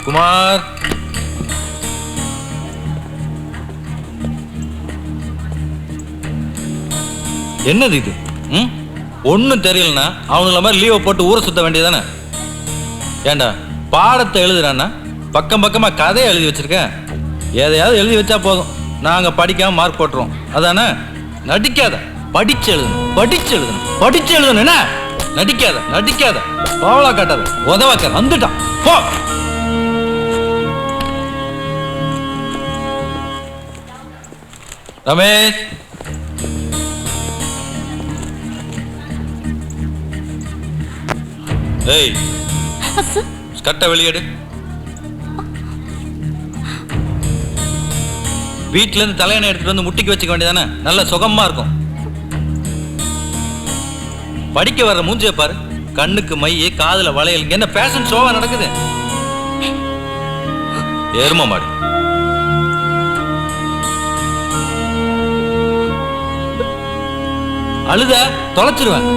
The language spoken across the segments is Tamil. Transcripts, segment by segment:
குமார், என்னது இது? ஒன்னும் தெரியலனா அவங்கள மாதிரி லீவை போட்டு ஊரை சுத்த வேண்டியதானே? ஏண்டா பாடத்தை எழுதுறான்னா பக்கம் பக்கமா கதையை எழுதி வச்சிருக்கேன். எதையாவது எழுதி வச்சா போதும், நாங்க படிக்காம மார்க் போட்டுருவோம். அதானே? நடிக்காத, படிச்சு எழுதணும், படிச்சு எழுதணும், படிச்சு எழுதணும். என்ன நடிக்காத, நடிக்காத, பாவலா காட்டாத, உதவாக்காத. வந்துட்டான் போ. ரமேஷ், ஏய் ஸ்கர்ட்டை வெளியேடு. வீட்டுல இருந்து தலையணை எடுத்துட்டு வந்து முட்டிக்கு வச்சுக்க வேண்டியதானே? நல்ல சுகமா இருக்கும். படிக்க வர்ற மூஞ்சிய பாரு, கண்ணுக்கு மைய, காதுல வளையல். என்ன ஃபேஷன் ஷோவா நடக்குது? ஏறுமா மாடு. அழுத தொலைச்சிருவேன்.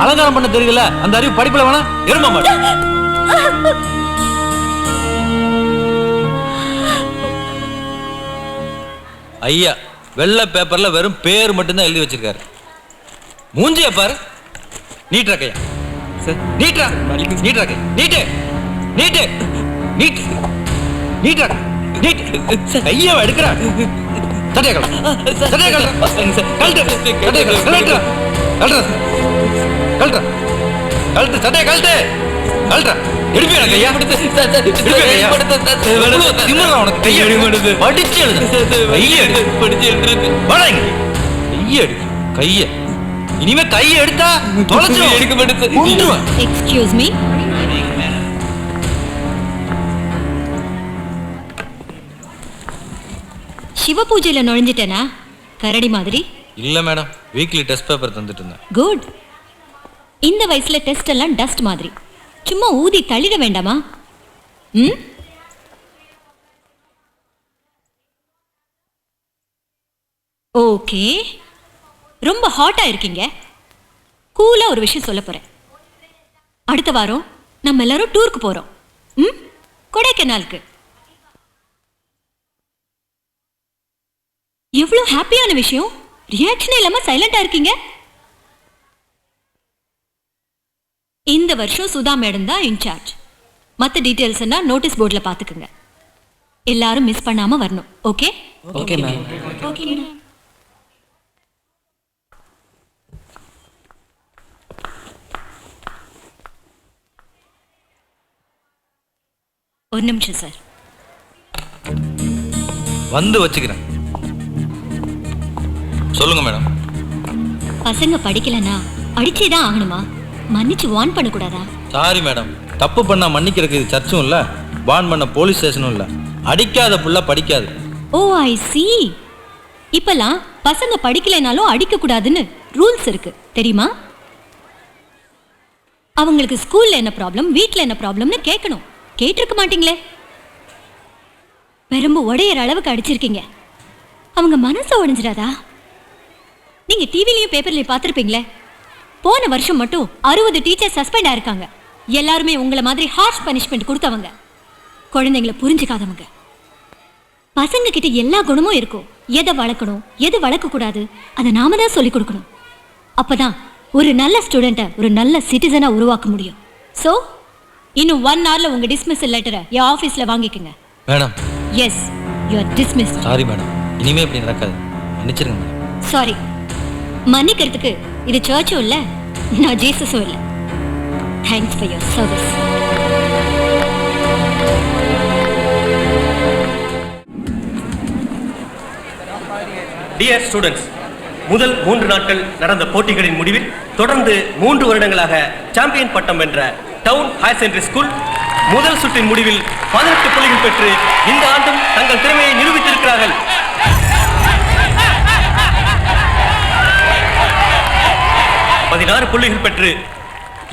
அலங்காரம் பண்ண தெரியல, அந்த அறிவு படிப்புல வேணா. எருமா மாடு. ஐயா வெள்ளை பேப்பர்ல வெறும் பேர் மட்டும்தான் எழுதி வச்சிருக்காரு. மூஞ்சிய பாரு. நீட்ரா கையா, நீட்ரா, நீட்ரா கை, நீட்டு, நீட்டு, நீட்டு, நீட்ரா, நீட். கையா எடுக்கிறா. சட்டைய கழட்டு, சட்டைய கழட்டு, கழட்டு, சட்டைய கழட்டு, கழட்டு, கழட்டு, கழட்டு, கழட்டு, சட்டைய கழட்டு, கழட்டு. எடுப்பியா கையா? உனக்கு கையை எடுத்து படிச்சு எழுது. கையை எடு, படிச்சு எழுதுறது. கையை எடு, கையை. இனிமே கையை எடுத்தா தொலைச்சு எடுக்க மாட்டேன். Excuse me. சிவ பூஜையில நுழைஞ்சிட்டேனா கரடி மாதிரி? இல்ல மேடம், வீக்லி டெஸ்ட் பேப்பர் தந்துட்டு இருந்தேன். குட். இந்த வயசுல டெஸ்ட் எல்லாம் டஸ்ட் மாதிரி, சும்மா ஊதி தள்ளிட வேண்டாமா? ஓகே, ரொம்ப ஹாட்டா இருக்கீங்க. கூலா ஒரு விஷயம் சொல்ல போறேன். அடுத்த வாரம் நம்ம எல்லாரும் டூருக்கு போறோம். கொடைக்கானலுக்கு. எவ்வளவு ஹாப்பியான விஷயம். ரியாக்ஷன் இல்லாம சைலண்டா இருக்கீங்க. இந்த வருஷம் சுதா மேடம் தான் இன்சார்ஜ். மற்ற டீடைல்ஸ் எல்லாம் நோட்டீஸ் போர்டில் பார்த்துக்குங்க. எல்லாரும் மிஸ் பண்ணாம வரணும். ஓகே? Okay ma'am. ஓகே. ஒரு நிமிஷம் சார். வந்து வச்சுக்கிறேன். சொல்லுங்க மேடம். பசங்க படிக்கலனா அடிச்சேதான் ஆகணுமா? மன்னிச்சு வார்ன் பண்ண கூடாதா? சாரி மேடம், தப்பு பண்ணா மன்னிக்கிறதுக்கு இது சர்ச்சும் இல்ல, வார்ன் பண்ண போலீஸ் ஸ்டேஷனும் இல்ல. அடிக்காத புள்ள படிக்காது. ஓ ஐ சி. இப்பெல்லாம் பசங்க படிக்கலைனாலும் அடிக்க கூடாதுன்னு ரூல்ஸ் இருக்கு தெரியுமா? அவங்களுக்கு ஸ்கூல்ல என்ன ப்ராப்ளம், வீட்ல என்ன ப்ராப்ளம்னு கேட்கணும். கேட்டிருக்க மாட்டீங்களே. பெரும்பு உடையிற அளவுக்கு அடிச்சிருக்கீங்க. அவங்க மனசை உடைஞ்சிடாதா? நீங்க டிவிலையும் பேப்பர்லயும் பார்த்துருப்பீங்களே. போன வருஷம் மட்டும் 60 டீச்சர் சஸ்பெண்ட் ஆயிருக்காங்க. எல்லாருமே உங்களை மாதிரி ஹார்ஷ் பனிஷ்மெண்ட் கொடுத்தவங்க. குழந்தைங்களை புரிஞ்சுக்காதவங்க. பசங்க கிட்ட எல்லா குணமும் இருக்கும். எதை வளர்க்கணும், எது வளர்க்கக்கூடாது, அதை நாம தான் சொல்லிக் கொடுக்கணும். அப்பதான் ஒரு நல்ல ஸ்டூடெண்ட்டை ஒரு நல்ல சிட்டிசனா உருவாக்க முடியும். ஸோ இன்னும் 1 hourல உங்க டிஸ்மிஸல் லெட்டரை என் ஆஃபீஸ்ல வாங்கிக்கோங்க. Madam. Yes, you are dismissed. Sorry madam, இனிமே இப்படி நடக்காது. மன்னிச்சிருங்க மேடம். சாரி. மன்னிக்கிறதுக்கு இது சர்ச்சும் இல்லை, நான் ஜீசஸும் இல்லை. Thanks for your service. Dear students, முதல் 3 நாட்கள் நடந்த போட்டிகளின் முடிவில் தொடர்ந்து 3 வருடங்களாக சாம்பியன் பட்டம் வென்ற டவுன் ஹையர் செகண்டரி ஸ்கூல் முதல் சுற்றின் முடிவில் 18 புள்ளிகள் பெற்று இந்த ஆண்டும் தங்கள் திறமையை நிரூபித்திருக்கிறார்கள். 16 புள்ளிகள் பெற்று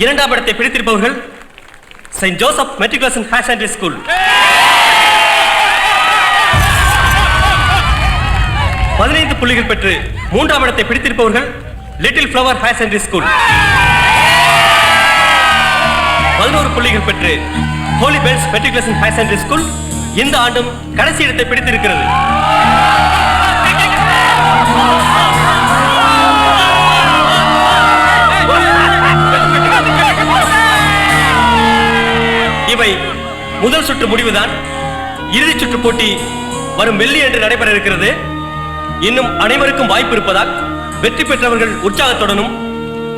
2ஆம் இடத்தை பிடித்திருப்பவர்கள் Saint Joseph matriculation higher secondary school. 15 புள்ளிகள் பெற்று 3ஆம் இடத்தை பிடித்திருப்பவர்கள் little flower higher secondary school. 11 புள்ளிகள் பெற்று holy bells matriculation higher secondary school இந்த ஆண்டும் கடைசி இடத்தை பிடித்திருக்கிறது. இவை முதல் சுற்று முடிவுதான். இறுதிச் சுற்று போட்டி வரும் வெள்ளி என்று நடைபெற இருக்கிறது. இன்னும் அனைவருக்கும் வாய்ப்பு இருப்பதால் வெற்றி பெற்றவர்கள் உற்சாகத்துடனும்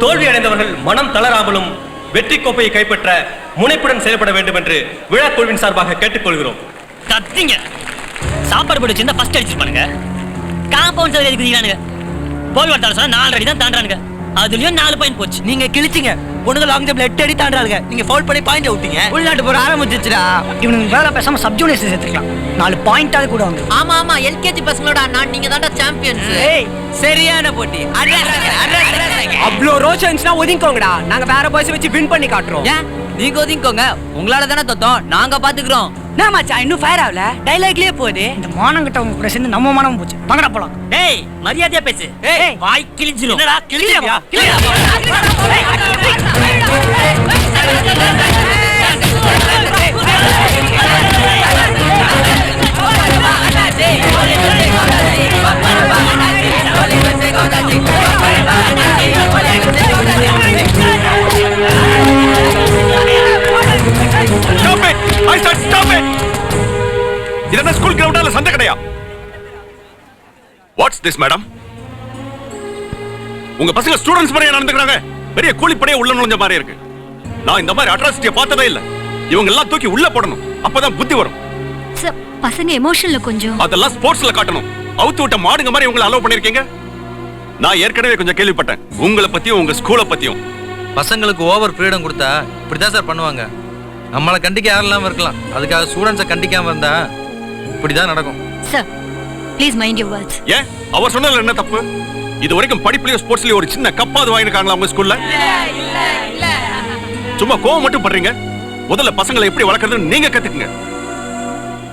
தோல்வி அடைந்தவர்கள் மனம் தளராமலும் வெற்றி கோப்பையை கைப்பற்ற முனைப்புடன் செயல்பட வேண்டும் என்று விழா குழுவின் சார்பாக கேட்டுக்கொள்கிறோம். கத்திங்க சாப்பாடு போட்டு வச்சிருந்தா ஃபர்ஸ்ட் அடிச்சிருப்பானுங்க. காம்பவுண்ட் சைடு எதுக்குறானுங்க? போல் வரதால சொன்னா 4 அடி தான் தாண்டானுங்க. அதுலயும் 4 பாயிண்ட் போச்சு. நீங்க கிழிச்சிங்க. பொண்ணுங்க லாங் ஜம்ப்ல 8 அடி தாண்டாளுங்க. நீங்க ஃபவுல் பண்ணி பாயிண்ட் அவுட்டீங்க. உள்நாட்டு போற ஆரம்பிச்சிச்சுடா. இவனுக்கு வேற பேசாம சப் ஜூனியர்ஸ் சேர்த்துக்கலாம். 4 பாயிண்டாவது கூட வந்து. ஆமா எல்கேஜி பசங்களோட அண்ணா நீங்க தான்டா சாம்பியன்ஸ். ஏய் சரியான போட்டி. அவ்ளோ ரோஷன்ஸ்னா ஒதுங்கிக்கோங்கடா. நாங்க வேற பாய்ஸ் வச்சு வின் பண்ணி காட்டுறோம். ஏன் நீங்க ஒதுங்கிக்கோங்க, உங்களால தானே தோத்தோம், நாங்க பாத்துக்கிறோம். நான் மச்சான் இன்னும் ஃபயர் ஆகல. டைலாக்லயே போகுது. இந்த மானங்கிட்ட உங்க கூட சேர்ந்து நம்ம மானம் போச்சு. வாங்கடா போலாம். டேய் மரியாதையா பேசு. ஏய் வாய் கிழிஞ்சிரும். என்னடா கிழியா? Stop it! I said stop it! இதென்ன ஸ்கூல் கிரவுண்டால சண்டை கடையா? What's this, madam? உங்க பசங்க ஸ்டூடண்ட்ஸ் மாதிரி நடந்துக்கறாங்க. பெரிய கூலிப்படையே உள்ள நுழைஞ்ச மாதிரி இருக்கு. நான் இந்த மாதிரி அட்ராசிட்டியை பார்த்ததே இல்ல. இவங்க எல்லாம் தூக்கி உள்ள போடணும். அப்பதான் புத்தி வரும். சார் பசங்க எமோஷன்ல கொஞ்சம் அதெல்லாம் ஸ்போர்ட்ஸ்ல காட்டணும். அவுத்து விட்ட மாடுங்க மாதிரி உங்களை அலோவ் பண்ணிருக்கீங்க. நான் ஏற்கனவே கொஞ்சம் கேள்விப்பட்டேன் உங்களை பத்தியும் உங்க ஸ்கூலை பத்தியும். பசங்களுக்கு ஓவர் ஃப்ரீடம் கொடுத்தா இப்படிதான் சார் பண்ணுவாங்க. நம்மளை கண்டிக்க யாரெல்லாம் இருக்கலாம், அதுக்காக ஸ்டூடெண்ட்ஸை கண்டிக்காம இருந்தா இப்படிதான் நடக்கும். Sir please mind your words. ஏன் அவர் சொன்னதுல என்ன தப்பு? இது வரைக்கும் படிப்புலயும் ஸ்போர்ட்ஸ்லயும் ஒரு சின்ன கப்பாவது வாங்கிருக்காங்களா உங்க ஸ்கூல்ல? சும்மா கோவம் மட்டும் பண்றீங்க. முதல்ல பசங்களை எப்படி வளர்க்கறதுன்னு நீங்க கத்துக்குங்க.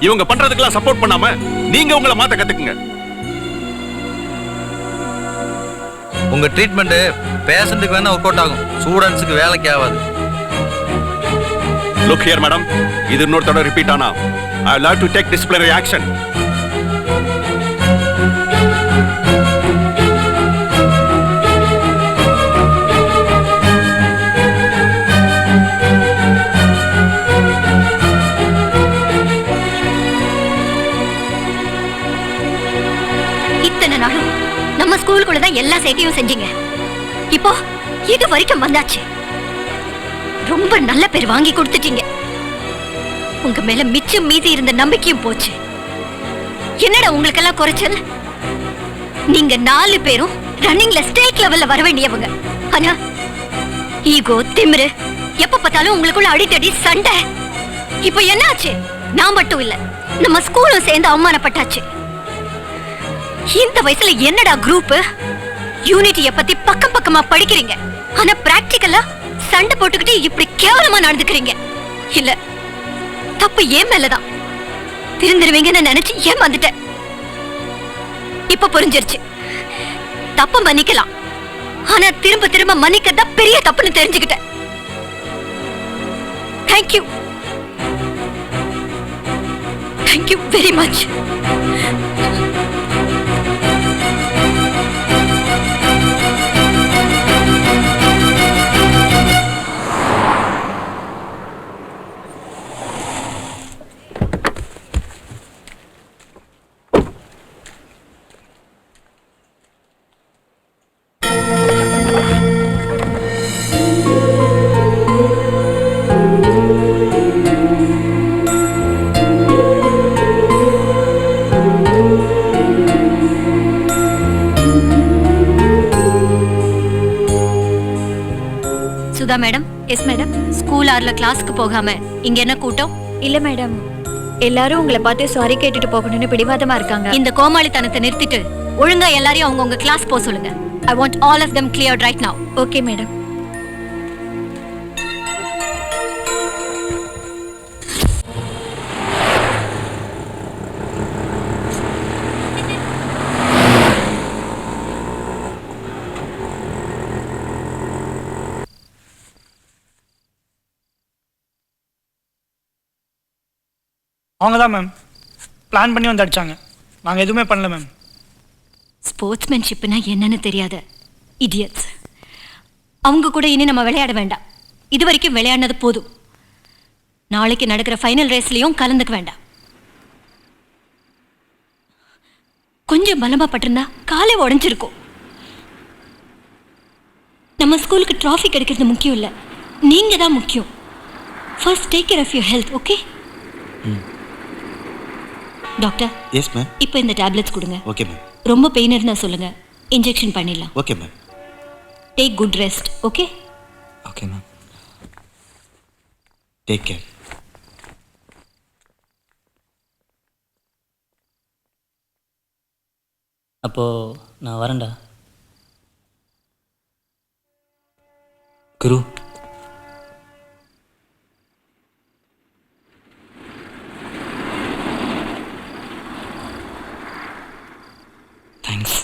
இவங்க பண்றதுக்கெல்லாம் சப்போர்ட் பண்ணாம நீங்க உங்களை மாத்த கத்துக்குங்க. உங்க ட்ரீட்மெண்ட் பேஷண்ட்டுக்கு வேணா ஒர்க் அவுட் ஆகும், ஸ்டூடெண்ட்ஸுக்கு வேலைக்கு ஆகாது. Look here, madam. இது இன்னொரு தடவை ரிப்பீட் ஆனா I will have to take disciplinary action. இத்தனை நாளும் நம்ம ஸ்கூலுக்குள்ள தான் எல்லா சேட்டையும் செஞ்சீங்க. இப்போ இது வரைக்கும் வந்தாச்சு. ரொம்ப நல்ல பேர் வாங்கி கொடுத்துட்டீங்க. உங்க மேல மிச்சம் மீதி இருந்த நம்பிக்கையும் போச்சு. என்னடா உங்களுக்கெல்லாம் குறைச்சல்? நீங்க 4 பேரும் ரன்னிங்ல ஸ்டேட் லெவல்ல வர வேண்டியவங்க. ஆனா ஈகோ திமிரு எப்ப பார்த்தாலும் உங்களுக்குள்ள அடித்தடி சண்டை. இப்போ என்ன ஆச்சு? நான் மட்டும் இல்ல, நம்ம ஸ்கூலும் சேர்ந்து அவமானப்பட்டாச்சு. இந்த வயசுல என்னடா குரூப்? யூனிட்டிய பத்தி பக்கம் பக்கமா படிக்கிறீங்க, ஆனா பிராக்டிகலா சண்டை போட்டுக்கிட்டு இப்படி கேவலமா நடந்துக்கிறீங்க. இல்ல தப்பு ஏன் மேலதான். திருந்திருவீங்கன்னு நினைச்சு ஏமாந்துட்டேன். இப்ப புரிஞ்சிருச்சு. தப்பு மன்னிக்கலாம், ஆனா திரும்ப திரும்ப மன்னிக்கிறதா பெரிய தப்புன்னு தெரிஞ்சுக்கிட்டேன். Thank you, thank you very much. Sudha madam. Yes madam. School ஆர்ல கிளாஸ்க்கு போகாம இங்க என்ன கூட்டம்? இல்ல மேடம், எல்லாரும் உங்களை பார்த்து சாரி கேட்டுட்டு போகணும்னு பிடிவாதமா இருக்காங்க. இந்த கோமாளித்தனத்தை நிறுத்திட்டு ஒழுங்கா எல்லாரையும் அவங்கவுங்க கிளாஸ் போக சொல்லுங்க. I want all of them cleared right now. Okay madam. அவங்க தான் மேம் பிளான் பண்ணி வந்து அடிச்சாங்க. நாங்கள் எதுவுமே பண்ணல மேம். ஸ்போர்ட்ஸ்மேன்ஷிப்னா என்னன்னு தெரியாத இடியட்ஸ். அவங்க கூட இனி நம்ம விளையாட வேண்டாம். இது வரைக்கும் விளையாடினது போதும். நாளைக்கு நடக்கிற ஃபைனல் ரேஸ்லயும் கலந்துக்க வேண்டாம். கொஞ்சம் பலமா பட்டிருந்தா காலை உடைஞ்சிருக்கும். நம்ம ஸ்கூலுக்கு ட்ராஃபி கிடைக்கிறது முக்கியம் இல்லை, நீங்க தான் முக்கியம். First take care of your health. Okay doctor? Yes ma'am. இப்போ இந்த டேப்லெட்ஸ் கொடுங்க. Okay ma'am. ரொம்ப பெயின் இருந்தா சொல்லுங்க, இன்ஜெக்ஷன் பண்ணிடலாம். Okay ma'am. Take good rest. Okay okay ma'am. Take care. அப்போ நான் வரேன்டா. குரு, தேங்க்ஸ்.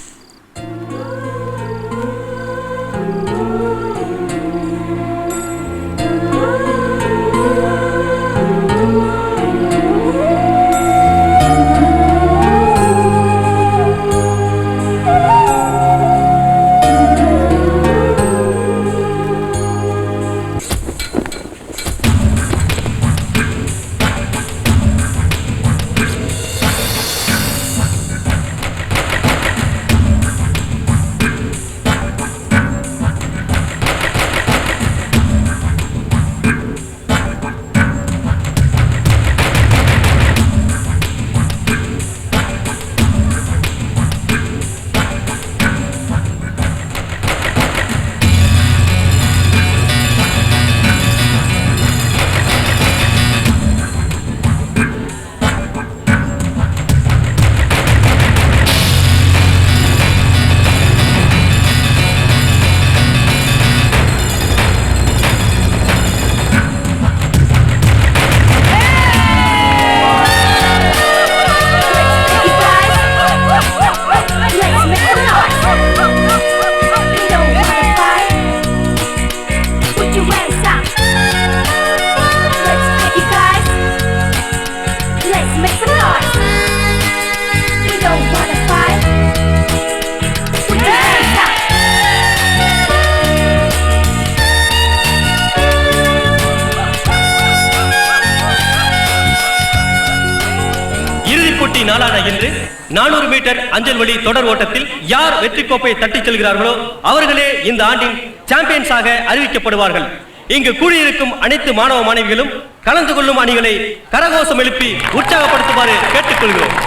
நாளான இன்று 400 மீட்டர் அஞ்சல் வழி தொடர் ஓட்டத்தில் யார் வெற்றி கோப்பை தட்டிச் செல்கிறார்களோ அவர்களே இந்த ஆண்டின் சாம்பியன்ஸாக அறிவிக்கப்படுவார்கள். இங்கு கூடியிருக்கும் அனைத்து மாணவ மாணவிகளும் கலந்து கொள்ளும் அணிகளை கரகோஷம் எழுப்பி உற்சாகப்படுத்துமாறு கேட்டுக்கொள்கிறோம்.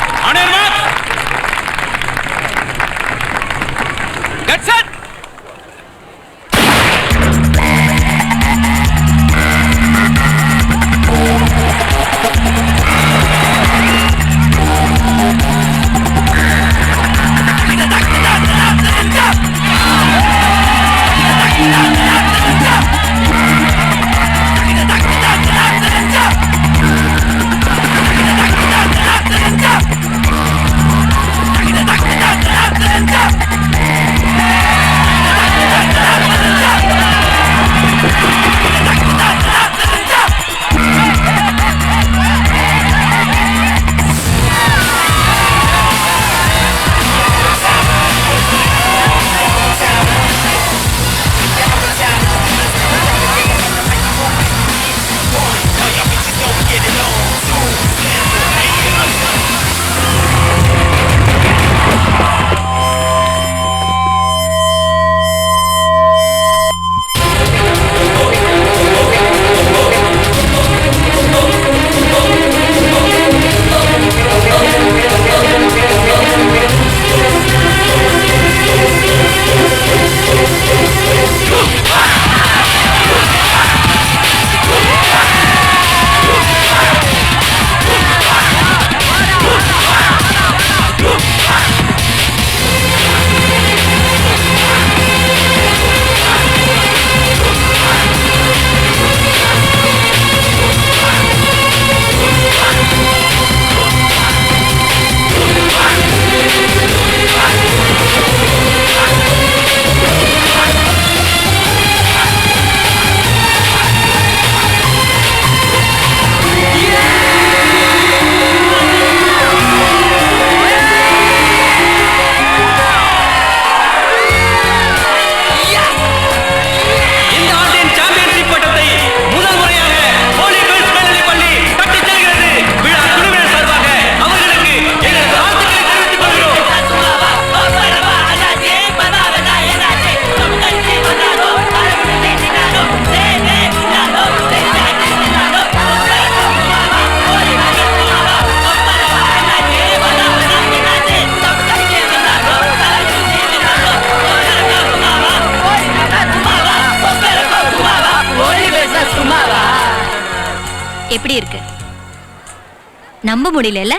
நம்ப முடியல.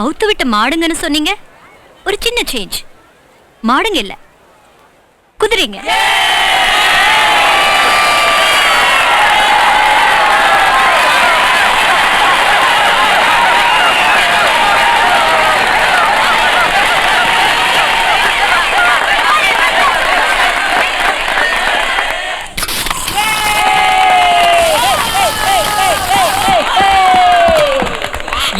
அவுத்து விட்ட மாடுங்கன்னு சொன்னீங்க. ஒரு சின்ன சேஞ்ச். மாடுங்க இல்ல, குதிரைங்க.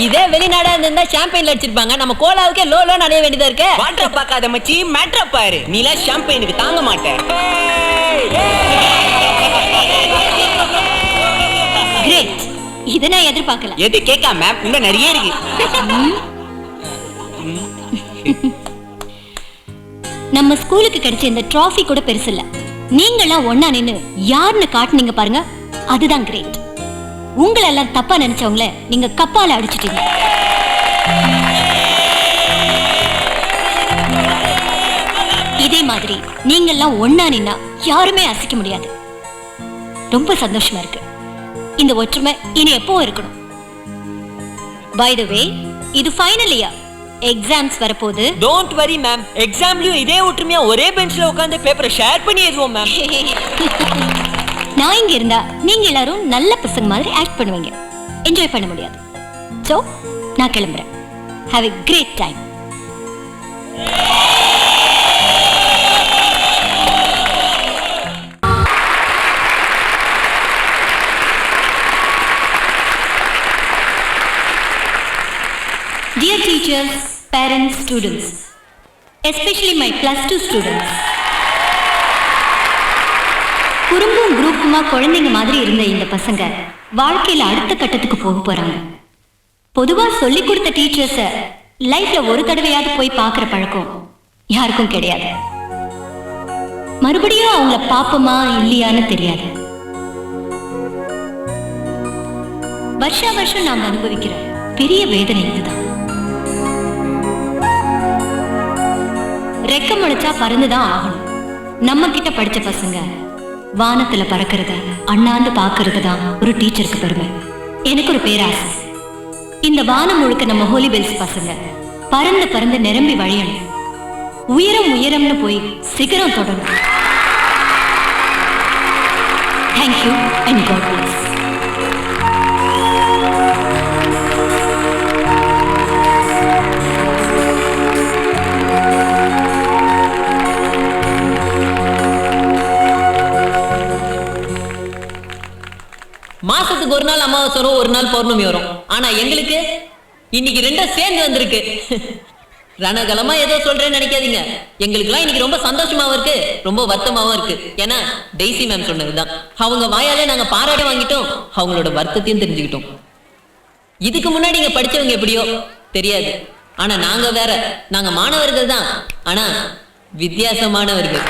இதே வெளிநாடா இருந்தா சாம்பியன்ல அடிச்சிருப்பாங்க. நம்ம கோலாவுக்கே லோ அடைய வேண்டியதா இருக்கு. வாட்டர் பார்க்காத மச்சி, மேட்ர பாரு. நீல சாம்பியனுக்கு தாங்க மாட்டேன். கிரேட். இத நான் எதிர்பார்க்கல. எது கேட்காம இன்னும் நிறைய இருக்கு. நம்ம ஸ்கூலுக்கு கிடைச்ச இந்த டிராஃபி கூட பெருசு இல்ல. நீங்களாம் ஒண்ணா நின்னு யாருன்னு காட்டுனீங்க பாருங்க, அதுதான் கிரேட். உங்களெல்லாம் தப்பா நினைச்சவங்கள நீங்க கப்பால அடிச்சிட்டீங்க. இதே மாதிரி நீங்கெல்லாம் ஒண்ணா நின்னா யாருமே அசைக்க முடியாது. ரொம்ப சந்தோஷமா இருக்கு. இந்த ஒற்றுமை இனி எப்பவும் இருக்கணும். பை தி வே, இது ஃபைனல் இயர். எக்ஸாம்ஸ் வரப்போகுது. Don't worry ma'am. எக்ஸாம்லயும் இதே ஒற்றுமையா ஒரே பெஞ்ச்ல உட்கார்ந்து பேப்பரை ஷேர் பண்ணி எழுதுவோம் மேம். நான் இங்க இருந்தா நீங்க எல்லாரும் நல்ல பசங்க மாதிரி ஆக்ட் பண்ணுவீங்க. என்ஜாய் பண்ண முடியாது. சோ நான் கிளம்புறேன். Have a great time. Dear teachers, parents, students, especially my plus 2 students. குறும்பும் குரூப்புமா குழந்தைங்க மாதிரி இருந்த இந்த பசங்க வாழ்க்கையில அடுத்த கட்டத்துக்கு போக போறாங்க. பொதுவா சொல்லி கொடுத்த டீச்சர்ஸ லைஃப்ல ஒரு தடவையாவது போய் பார்க்கிற பழக்கம் யாருக்கும் கிடையாது. மறுபடியும் அவங்கள பாப்போமா இல்லையான்னு தெரியாது. வருஷா வருஷம் நாம் அனுபவிக்கிற பெரிய வேதனை இதுதான். ரெக்க முளைச்சா பறந்துதான் ஆகணும். நம்ம கிட்ட படிச்ச பசங்க வானத்துல பறக்கிறத அண்ணாந்து பாக்குறது தான் ஒரு டீச்சருக்கு பெருமை. எனக்கு ஒரு பேராசை. இந்த வானம் முழுக்க நம்ம ஹோலி பெல்ஸ் பசங்க பறந்து பறந்து நிரம்பி வழியணும். உயரம் உயரம்னு போய் சிகரம் தொடரும். Thank you and God bless. மாசத்துக்கு ஒரு நாள் அமாவாசை வரும், ஒரு நாள் பௌர்ணமி வரும். ஆனா எங்களுக்கு இன்னைக்கு ரெண்டும் சேர்ந்து வந்திருக்கு. ரணகலமா ஏதோ சொல்றேன்னு நினைக்காதீங்க. எங்களுக்குலாம் இன்னைக்கு ரொம்ப சந்தோஷமாவும் இருக்கு, ரொம்ப வருத்தமாவும் இருக்கு. ஏன்னா டெய்சி மேம் சொன்னதுதான். அவங்க வாயாலே நாங்க பாராட்ட வாங்கிட்டோம், அவங்களோட வருத்தத்தையும் தெரிஞ்சுக்கிட்டோம். இதுக்கு முன்னாடி இங்க படிச்சவங்க எப்படியோ தெரியாது. ஆனா நாங்க வேற. நாங்க மாணவர்கள் தான், ஆனா வித்தியாசமானவர்கள்.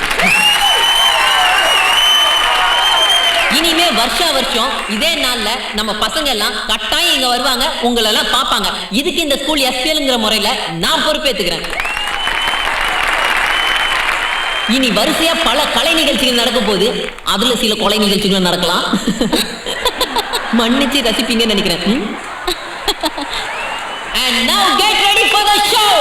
இனிமே வருஷா வருஷம் இதே நாள்ல நம்ம பசங்க எல்லாம் கட்டாயம் இங்க வருவாங்க, உங்களை எல்லாம் பாப்பாங்க. இதுக்கு இந்த ஸ்கூல் எஸ்பிஎல்ங்கிற முறையில நான் பொறுப்பேற்றுக்கிறேன். இனி வரிசையா பல கலை நிகழ்ச்சிகள் நடக்கும் போது அதுல சில கொலை நிகழ்ச்சிகள் நடக்கலாம். மன்னிச்சு ரசிப்பீங்கன்னு நினைக்கிறேன். And now get ready for the show.